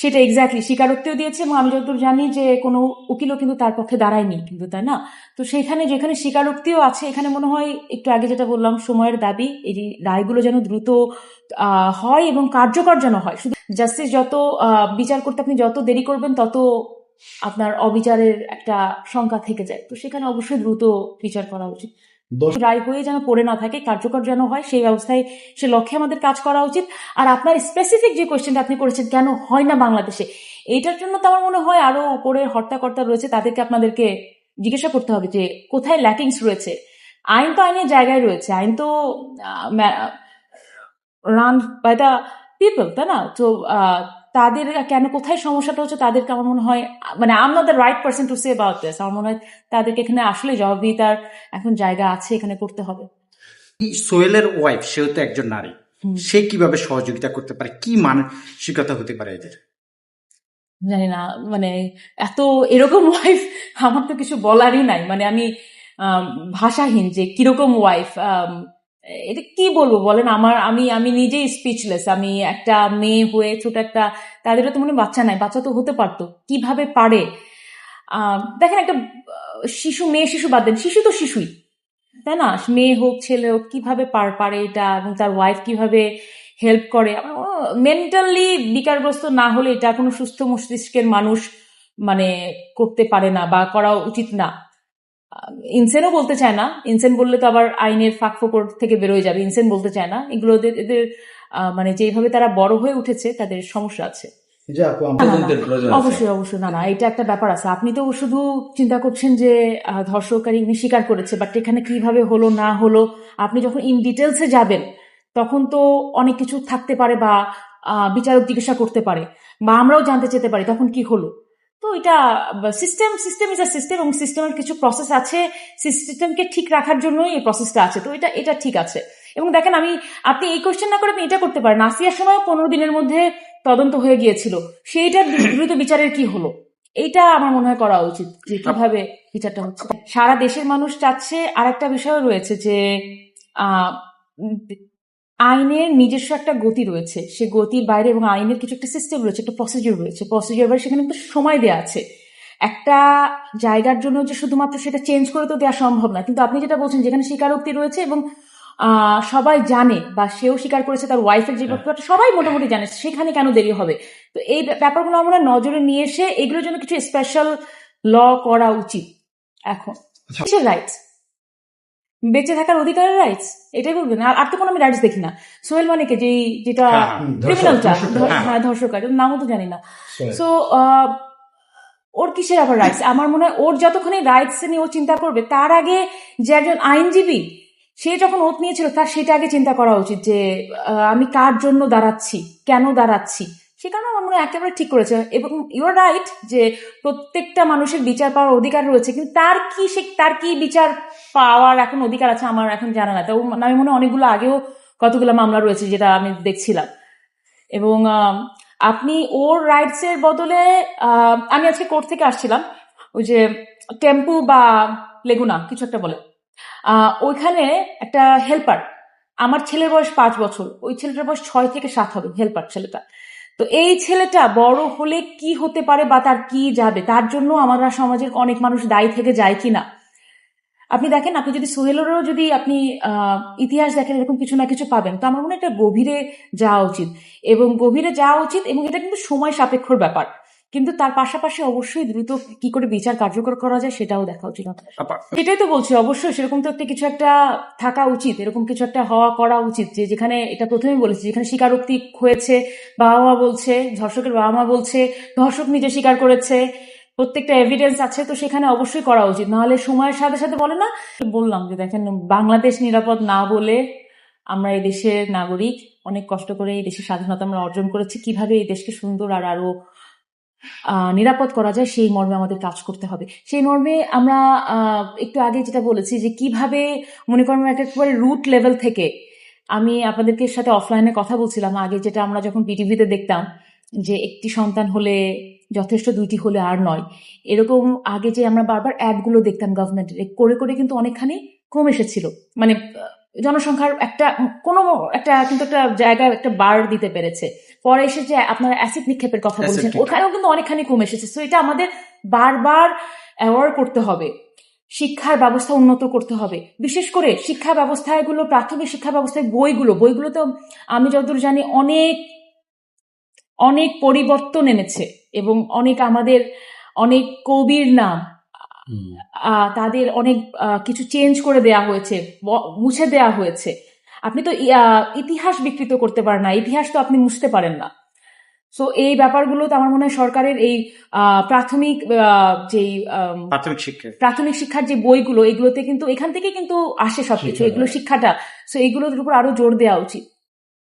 সেটা এক্স্যাক্টলি স্বীকারোক্তিও দিয়েছে, এবং আমি যতদূর জানি যে কোনো উকিলও কিন্তু তার পক্ষে দাঁড়ায়নি, কিন্তু তাই না? তো সেখানে যেখানে স্বীকারোক্তিও আছে, এখানে মনে হয় একটু আগে যেটা বললাম, সময়ের দাবি, এই রায়গুলো যেন দ্রুত হয় এবং কার্যকর যেন হয়। শুধু জাস্টিস যত বিচার করতে আপনি যত দেরি করবেন, তত আপনার অবিচারের একটা সংখ্যা থেকে যায়। তো সেখানে অবশ্যই দ্রুত বিচার করা উচিত, রায় হয়ে যেন পড়ে না থাকে, কার্যকর যেন হয়, সেই ব্যবস্থায় সে লক্ষ্যে আমাদের কাজ করা উচিত। আর আপনার স্পেসিফিক যে কোয়েশ্চেনটা আপনি করেছেন, কেন হয় না বাংলাদেশে, এইটার জন্য তো আমার মনে হয় আরো উপরের হর্তাকর্তা রয়েছে, তাদেরকে আপনাদেরকে জিজ্ঞাসা করতে হবে যে কোথায় ল্যাকিংস রয়েছে। আইন তো আইনের জায়গায় রয়েছে, আইন তো রান বাই দ্য পিপল, তাই না? তো তাদের কেন কোথায় সমস্যাটা হচ্ছে, তাদেরকে আমার মনে হয়, মানে I am not the right person to say about this, আমার মনে হয় তাদেরকে এখানে আসলে জবাবদিহিতার এখন জায়গা আছে, এখানে করতে হবে। সোহেলের ওয়াইফ, সেও তো একজন নারী, সে কিভাবে সহযোগিতা করতে পারে, কি মানসিকতা হতে পারে এদের? জানি না, মানে এত এরকম ওয়াইফ আমার তো কিছু বলারই নাই, মানে আমি ভাষাহীন যে কিরকম ওয়াইফ, এটা কি বলবো বলেন। আমি আমি নিজেই স্পিচলেস। আমি একটা মেয়ে হয়ে ছোট একটা, তাদেরও তো মনে বাচ্চা নাই, বাচ্চা তো হতে পারতো, কিভাবে পারে। দেখেন একটা শিশু, মেয়ে শিশু বাদ দেন, শিশু তো শিশুই, তাই না? মেয়ে হোক ছেলে হোক, কিভাবে পারে এটা, এবং তার ওয়াইফ কিভাবে হেল্প করে। মেন্টালি বিকারগ্রস্ত না হলে এটা কোনো সুস্থ মস্তিষ্কের মানুষ মানে করতে পারে না, বা করা উচিত না। ইনসেনও বলতে চায় না, ইনসেন বললে তো আবার আইনের ফাঁকফোকর থেকে বেরোয় যাবে। ইনসেন বলতে চায় না, এগুলো এদের মানে যেভাবে তারা বড় হয়ে উঠেছে, তাদের সমস্যা আছে। অবশ্যই অবশ্যই, না না, এটা একটা ব্যাপার আছে। আপনি তো শুধু চিন্তা করছেন যে ধর্ষণকারী উনি স্বীকার করেছে, বাট এখানে কিভাবে হলো না হলো, আপনি যখন ইন ডিটেলসে যাবেন তখন তো অনেক কিছু থাকতে পারে, বা বিচারক জিজ্ঞাসা করতে পারে, বা আমরাও জানতে চেতে পারি তখন কি হলো। তো এটা সিস্টেম ইজ আ সিস্টেম, এবং সিস্টেমের কিছু প্রসেস আছে, সিস্টেমকে ঠিক রাখার জন্যই এই প্রসেসটা আছে। তো এটা ঠিক আছে। এবং দেখেন, আপনি এই কোয়েশ্চেন না করে আপনি এটা করতে পারেন, আসিয়ার সময় 15 দিনের মধ্যে তদন্ত হয়ে গিয়েছিল, সেইটার দ্রুত বিচারের কি হলো, এইটা আমার মনে হয় করা উচিত, যে কিভাবে বিচারটা হচ্ছে। সারা দেশের মানুষ চাচ্ছে। আর একটা বিষয় রয়েছে যে আইনের নিজস্ব একটা গতি রয়েছে, সে গতির বাইরে, এবং আইনের কিছু একটা সিস্টেম রয়েছে, একটা প্রসিডিউর রয়েছে, প্রসিডিউর বাইরে সেখানে কিন্তু সময় দেওয়া আছে। একটা জায়গার জন্য যে শুধুমাত্র সেটা চেঞ্জ করে তো দেওয়া সম্ভব না। কিন্তু আপনি যেটা বলছেন, যেখানে স্বীকারোক্তি রয়েছে এবং সবাই জানে, বা সেও স্বীকার করেছে, তার ওয়াইফের যে ব্যাপারটা সবাই মোটামুটি জানে, সেখানে কেন দেরি হবে? তো এই ব্যাপারগুলো আমরা নজরে নিয়ে এসে এগুলোর জন্য কিছু স্পেশাল ল করা উচিত। এখন রাইটস, বেঁচে থাকার অধিকারের রাইটস, এটাই বলবেন। আর তো কোনো আমি রাইটস দেখি না। সোহেল মানিকে যেটা ক্রিমিনালটা, হ্যাঁ ধর্ষকার, নামও তো জানি না। সো ওর কিসের আবার রাইটস? আমার মনে হয় ওর যতক্ষণ রাইটস নিয়ে ও চিন্তা করবে, তার আগে যে একজন আইনজীবী, সে যখন ওত নিয়েছিল, তার সেটা আগে চিন্তা করা উচিত যে আমি কার জন্য দাঁড়াচ্ছি, কেন দাঁড়াচ্ছি। সে কারণে আমার মনে হয় একেবারে ঠিক করেছে। এবং ইউর রাইট যে প্রত্যেকটা মানুষের বিচার পাওয়ার অধিকার রয়েছে, কিন্তু তার কি বিচার পাওয়ার এখন অধিকার আছে আমার এখন জানা না। তো আমি মনে হয় অনেকগুলো আগেও কতগুলো মামলা রয়েছে যেটা আমি দেখছিলাম। এবং আপনি ওর রাইটস এর বদলে, আমি আজকে কোর্ট থেকে আসছিলাম, ওই যে টেম্পু বা লেগুনা কিছু একটা বলে, ওইখানে একটা হেল্পার, আমার ছেলের বয়স 5 বছর, ওই ছেলেটার বয়স 6 থেকে 7 হবে, হেল্পার ছেলেটা। তো এই ছেলেটা বড় হলে কি হতে পারে, বা তার কি যাবে, তার জন্য আমরা সমাজের অনেক মানুষ দায়ী থেকে যায় কিনা। আপনি দেখেন, আপনি যদি সোহেলেরও যদি আপনি ইতিহাস দেখেন, এরকম কিছু না কিছু পাবেন। তো আমার মনে হয় এটা গভীরে যাওয়া উচিত, এবং এটা কিন্তু সময় সাপেক্ষর ব্যাপার। কিন্তু তার পাশাপাশি অবশ্যই দ্রুত কি করে বিচার কার্যকর করা যায় সেটাও দেখা উচিত। এটাই তো বলছি, অবশ্যই সেরকম তো একটা কিছু একটা থাকা উচিত, এরকম কিছু একটা করা উচিত, যে যেখানে এটা প্রথমেই বলেছি, যেখানে স্বীকারোক্তি হয়েছে, বাবা মা বলছে, ধর্ষকের বাবা মা বলছে, ধর্ষক নিজে স্বীকার করেছে, প্রত্যেকটা এভিডেন্স আছে, তো সেখানে অবশ্যই করা উচিত। নাহলে সময়ের সাথে সাথে বলে না, বললাম যে দেখেন, বাংলাদেশ নিরাপদ না বলে আমরা এই দেশের নাগরিক, অনেক কষ্ট করে এই দেশের স্বাধীনতা আমরা অর্জন করেছি, কিভাবে এই দেশকে সুন্দর আর আরো নিরাপদ করা যায় সেই মর্মে আমাদের কাজ করতে হবে। সেই মর্মে আমরা একটু আগে যেটা বলেছি, যে কিভাবে মনে করেন একেবারে রুট লেভেল থেকে, আমি আপনাদেরকে সাথে অফলাইনে কথা বলছিলাম আগে, যেটা আমরা যখন বিটিভিতে দেখতাম যে একটি সন্তান হলে যথেষ্ট, 2টি হলে আর নয়, এরকম আগে যে আমরা বারবার অ্যাডগুলো দেখতাম গভর্নমেন্টের, করে করে কিন্তু অনেকখানি কম এসেছিল, মানে জনসংখ্যার কোনো একটা কিন্তু একটা জায়গায় একটা বার দিতে পেরেছে। পরে এসে যে আপনারা অ্যাসিড নিক্ষেপের কথা বলছেন, ওখানেও কিন্তু অনেকখানি কমে এসেছে। সো এটা আমাদের বারবার অ্যাওয়ার করতে হবে, শিক্ষার ব্যবস্থা উন্নত করতে হবে। বিশেষ করে শিক্ষা ব্যবস্থাগুলো, প্রাথমিক শিক্ষা ব্যবস্থায় বইগুলো তো আমি যতদূর জানি অনেক অনেক পরিবর্তন এনেছে, এবং আমাদের অনেক কবির নাম তাদের অনেক কিছু চেঞ্জ করে দেয়া হয়েছে, মুছে দেয়া হয়েছে। আপনি তো ইতিহাস বিকৃত করতে পারেন না, ইতিহাস তো আপনি মুছতে পারেন না। সো এই ব্যাপারগুলো তো আমার মনে হয় সরকারের এই প্রাথমিক প্রাথমিক শিক্ষার যে বইগুলো, এগুলোতে কিন্তু এখান থেকে কিন্তু আসে সবকিছু, এগুলো শিক্ষাটা। সো এগুলোর উপর আরো জোর দেওয়া উচিত।